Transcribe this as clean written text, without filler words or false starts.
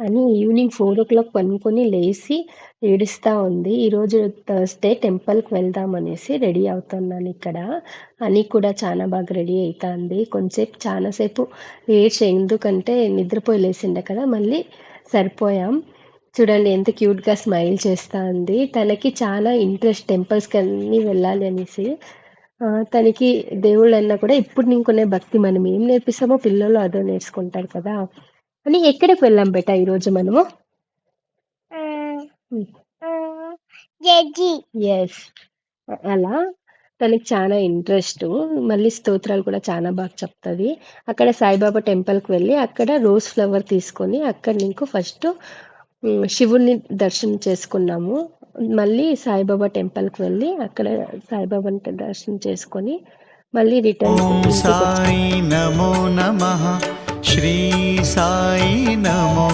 అని ఈవినింగ్ 4:00 పనుకొని లేసి ఏడుస్తా ఉంది. ఈరోజు థర్స్‌డే టెంపుల్‌కి వెళ్దామనేసి రెడీ అవుతున్నానిక్కడ. అని కూడా చానా బాగా రెడీ అయితాంది. కొంసేపు చానా సేపు ఏడ్చా. ఎందుకంటే నిద్రపోయి లేసిండే కదా! మళ్ళీ సరిపోయాం. చూడండి ఎంత క్యూట్‌గా స్మైల్ చేస్తా ఉంది. తనకి చాలా ఇంట్రెస్ట్ టెంపుల్స్‌కన్నీ వెళ్ళాలి అనేసి. తనకి దేవుళ్ళన్నా కూడా ఇప్పుడు నీకునే భక్తి మనం ఏం నేర్పిస్తామో పిల్లలు అదే నేర్చుకుంటారు కదా! అని ఎక్కడికి వెళ్ళాం బేటా ఈరోజు మనము? హ్మ్. యెస్. అలా తనకి చాలా ఇంట్రెస్టు. మళ్ళీ స్తోత్రాలు కూడా చానా బాగా చెప్తది. అక్కడ సాయిబాబా టెంపుల్‌కి వెళ్ళి అక్కడ రోజ్ ఫ్లవర్ తీసుకొని అక్కడ నీకు ఫస్టు శివుడిని దర్శనం చేసుకున్నాము. మళ్ళీ సాయిబాబా టెంపుల్‌కి వెళ్ళి అక్కడ సాయిబాబాని దర్శనం చేసుకొని మళ్ళీ రిటర్న్ ఓం ఇంటికొచ్చాం. సాయి నమో నమః శ్రీ సాయి నమో